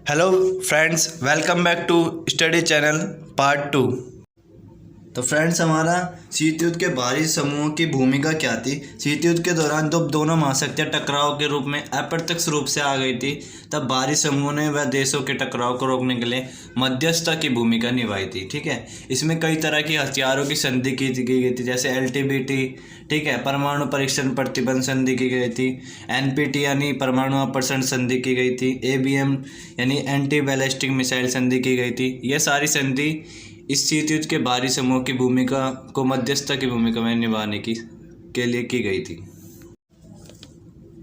Hello friends, welcome back to study channel part 2। तो friends, हमारा शीत युद्ध के बाहरी समूहों की भूमिका क्या थी। शीत युद्ध के दौरान जब दोनों महाशक्तियां टकराव के रूप में अप्रत्यक्ष रूप से आ गई थी, तब बाहरी समूहों ने वह देशों के टकराव को रोकने के लिए मध्यस्थता की भूमिका निभाई थी। ठीक है, इसमें कई तरह की हथियारों की संधि की गई थी, जैसे LTBT, ठीक है, परमाणु परीक्षण प्रतिबंध संधि की गई थी, NPT यानी परमाणु अपरक्षण संधि की गई थी, ABM यानी एंटी बैलिस्टिक मिसाइल संधि की गई थी। यह सारी संधि इस शीत युद्ध के बाहरी समूह की भूमिका को मध्यस्थता की भूमिका में निभाने की के लिए की गई थी।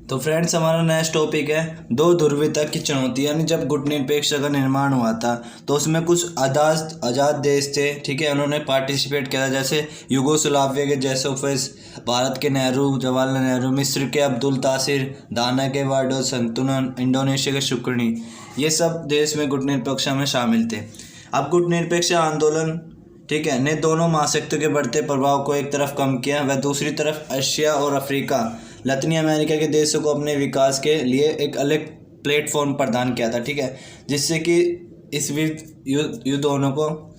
तो फ्रेंड्स, हमारा नेक्स्ट टॉपिक है दो ध्रुवीयता की चुनौती। यानी जब गुटनिरपेक्ष का निर्माण हुआ था तो उसमें कुछ आज़ाद देश थे, ठीक है, उन्होंने पार्टिसिपेट किया था, जैसे यूगोस्लाविया के जेसोफस, भारत के नेहरू, जवाहरलाल नेहरू, मिस्र के अब्दुल तासिर, दाना के वाडो संतुलन, इंडोनेशिया के शुक्रिनी, ये सब देश में गुटनिरपेक्षता में शामिल थे। अब गुटनिरपेक्ष आंदोलन, ठीक है, ने दोनों महाशक्तियों के बढ़ते प्रभाव को एक तरफ कम किया, वह दूसरी तरफ एशिया और अफ्रीका, लैटिन अमेरिका के देशों को अपने विकास के लिए एक अलग प्लेटफॉर्म प्रदान किया था। ठीक है, जिससे कि इस युद्धों को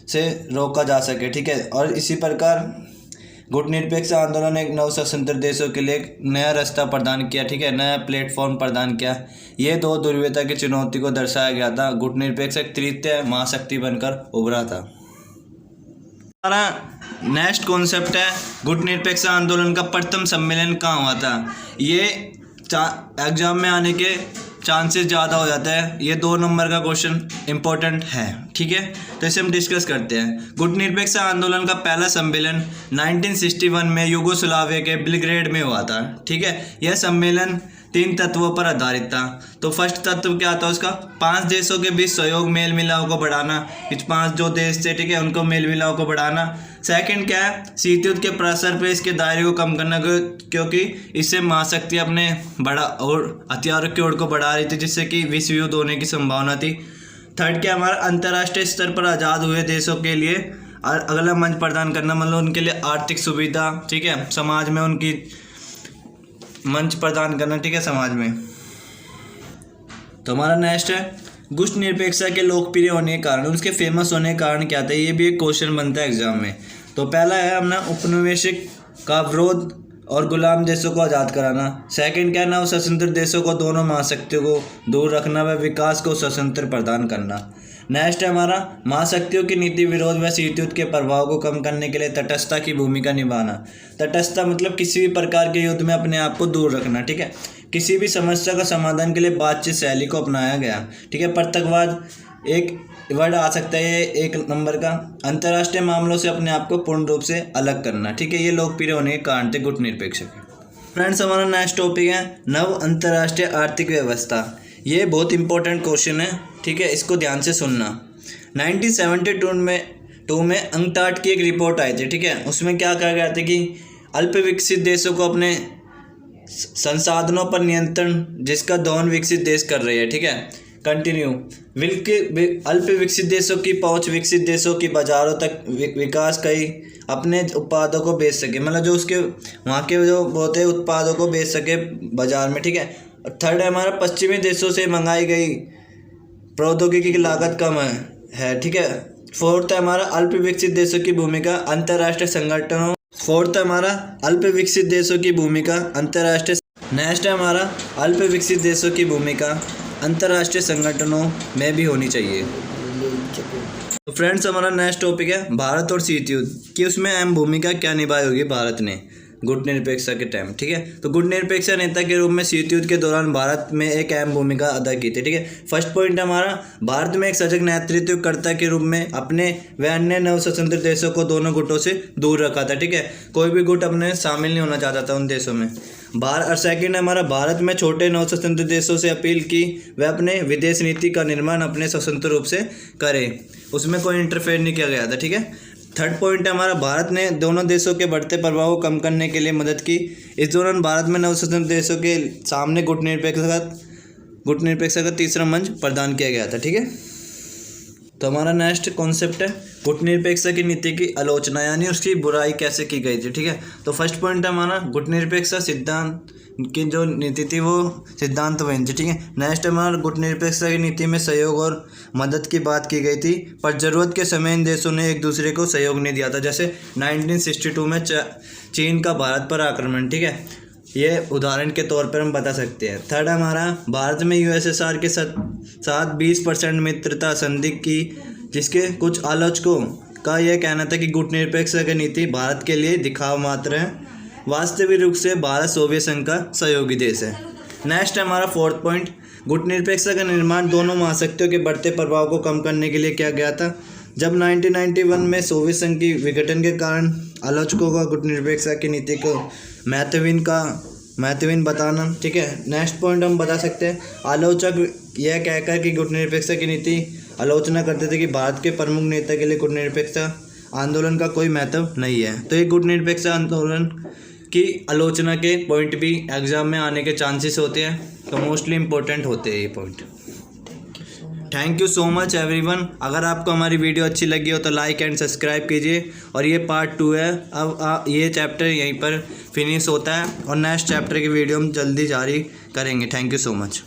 से रोका जा सके। ठीक है, और इसी प्रकार गुटनिरपेक्ष आंदोलन ने एक नव स्वतंत्र देशों के लिए एक नया रास्ता प्रदान किया, ठीक है, नया प्लेटफॉर्म प्रदान किया। ये दो ध्रुवीयता की चुनौती को दर्शाया गया था। गुटनिरपेक्ष एक तृतीय महाशक्ति बनकर उभरा था। हमारा नेक्स्ट कॉन्सेप्ट है गुटनिरपेक्ष आंदोलन का प्रथम सम्मेलन कहाँ हुआ था। ये एग्जाम में आने के चांसेस ज़्यादा हो जाता है। ये 2 नंबर का क्वेश्चन इंपॉर्टेंट है, ठीक है, तो इसे हम डिस्कस करते हैं। गुटनिरपेक्ष आंदोलन का पहला सम्मेलन 1961 में यूगोस्लाविया के बेलग्रेड में हुआ था। ठीक है, यह सम्मेलन 3 तत्वों पर आधारित था। तो फर्स्ट तत्व क्या था उसका, 5 देशों के बीच सहयोग मेल मिलाव को बढ़ाना। इस 5 जो देश थे, ठीक है, उनको मेल मिलाव को बढ़ाना। सेकंड क्या है, शीत युद्ध के प्रसार पे इसके दायरे को कम करना, क्योंकि इससे महाशक्ति अपने बड़ा और हथियारों की ओर को बढ़ा रही थी, जिससे कि विश्व युद्ध होने की संभावना थी। थर्ड क्या, हमारा अंतर्राष्ट्रीय स्तर पर आज़ाद हुए देशों के लिए अगला मंच प्रदान करना, मतलब उनके लिए आर्थिक सुविधा, ठीक है, समाज में उनकी मंच प्रदान करना, ठीक है, समाज में। तो हमारा नेक्स्ट है गुटनिरपेक्षता के लोकप्रिय होने के कारण, उसके फेमस होने के कारण क्या था, ये भी एक क्वेश्चन बनता है एग्जाम में। तो पहला है अपना उपनिवेशिक का विरोध और गुलाम देशों को आज़ाद कराना। सेकंड क्या है, नव स्वतंत्र देशों को दोनों महाशक्तियों को दूर रखना व विकास को स्वतंत्र प्रदान करना। नेक्स्ट है हमारा महाशक्तियों की नीति विरोध व शीत युद्ध के प्रभाव को कम करने के लिए तटस्थता की भूमिका निभाना। तटस्थता मतलब किसी भी प्रकार के युद्ध में अपने आप को दूर रखना। ठीक है, किसी भी समस्या का समाधान के लिए बातचीत शैली को अपनाया गया। ठीक है, पृथकवाद एक वर्ड आ सकता है, ये 1 नंबर का। अंतर्राष्ट्रीय मामलों से अपने आप को पूर्ण रूप से अलग करना। ठीक है, ये लोकप्रिय होने के कारण थे गुटनिरपेक्ष के। फ्रेंड्स, हमारा नेक्स्ट टॉपिक है नव अंतर्राष्ट्रीय आर्थिक व्यवस्था। ये बहुत इंपॉर्टेंट क्वेश्चन है, ठीक है, इसको ध्यान से सुनना। 1972 में अंकटाड की एक रिपोर्ट आई थी, ठीक है, उसमें क्या कहा गया था कि अल्प विकसित देशों को अपने संसाधनों पर नियंत्रण जिसका दोहन विकसित देश कर रहे हैं। ठीक है, कंटिन्यू। अल्प विकसित देशों की पहुंच विकसित देशों की बाजारों तक विकास कई अपने उत्पादों को बेच सके, मतलब जो उसके वहाँ के जो होते हैं उत्पादों को बेच सके बाजार में। ठीक है, थर्ड है हमारा पश्चिमी देशों से मंगाई गई प्रौद्योगिकी की लागत कम है। ठीक है, फोर्थ है हमारा अल्प विकसित देशों की भूमिका अंतर्राष्ट्रीय संगठनों। फोर्थ है हमारा अल्प विकसित देशों की भूमिका अंतर्राष्ट्रीय। नेक्स्ट है हमारा अल्प विकसित देशों की भूमिका अंतर्राष्ट्रीय संगठनों में भी होनी चाहिए। तो फ्रेंड्स, हमारा नेक्स्ट टॉपिक है भारत और शीत युद्ध कि उसमें अहम भूमिका क्या निभाई होगी भारत ने गुटनिरपेक्षता के टाइम। ठीक है, तो गुटनिरपेक्ष नेता के रूप में शीत युद्ध के दौरान भारत में एक अहम भूमिका अदा की थी। ठीक है, फर्स्ट पॉइंट है हमारा भारत में एक सजग नेतृत्वकर्ता के रूप में अपने व अन्य नव स्वतंत्र देशों को दोनों गुटों से दूर रखा था। ठीक है, कोई भी गुट अपने शामिल नहीं होना चाहता था उन देशों में। और सेकंड है हमारा भारत में छोटे नव स्वतंत्र देशों से अपील की वह अपने विदेश नीति का निर्माण अपने स्वतंत्र रूप से करें, उसमें कोई इंटरफेयर नहीं किया गया था। ठीक है, थर्ड पॉइंट है हमारा भारत ने दोनों देशों के बढ़ते प्रभाव को कम करने के लिए मदद की। इस दौरान भारत में नव स्वतंत्र देशों के सामने गुटनिरपेक्षता का तीसरा मंच प्रदान किया गया था। ठीक है, तो हमारा नेक्स्ट कॉन्सेप्ट है गुटनिरपेक्षता की नीति की आलोचना, यानी उसकी बुराई कैसे की गई थी। ठीक है, तो फर्स्ट पॉइंट है हमारा गुटनिरपेक्षता सिद्धांत की जो नीति थी वो सिद्धांत बनी थी। ठीक है, नेक्स्ट हमारा गुटनिरपेक्षता की नीति में सहयोग और मदद की बात की गई थी, पर ज़रूरत के समय इन देशों ने एक दूसरे को सहयोग नहीं दिया था। जैसे 1962 में चीन का भारत पर आक्रमण। ठीक है, ये उदाहरण के तौर पर हम बता सकते हैं। थर्ड हमारा भारत में यूएसएसआर के साथ 20% मित्रता संधि की, जिसके कुछ आलोचकों का यह कहना था कि गुटनिरपेक्षता की नीति भारत के लिए दिखावा मात्र है, वास्तविक रूप से भारत सोवियत संघ का सहयोगी देश है। नेक्स्ट है हमारा फोर्थ पॉइंट, गुटनिरपेक्षता का निर्माण दोनों महाशक्तियों के बढ़ते प्रभाव को कम करने के लिए किया गया था। जब 1991 में सोवियत संघ की विघटन के कारण आलोचकों का गुटनिरपेक्षता की नीति को महत्वहीन बताना। ठीक है, नेक्स्ट पॉइंट हम बता सकते हैं, आलोचक यह कहकर कि गुटनिरपेक्षता की नीति आलोचना करते थे कि भारत के प्रमुख नेता के लिए गुटनिरपेक्षता आंदोलन का कोई महत्व नहीं है। तो ये गुटनिरपेक्षता आंदोलन की आलोचना के पॉइंट भी एग्जाम में आने के चांसेस होते हैं, तो मोस्टली इंपॉर्टेंट होते हैं ये point. Thank you so much everyone. अगर आपको हमारी वीडियो अच्छी लगी हो तो लाइक एंड सब्सक्राइब कीजिए। और ये पार्ट 2 है, अब ये चैप्टर यहीं पर फिनिश होता है और नेक्स्ट चैप्टर की वीडियो हम जल्दी जारी करेंगे। Thank you so much.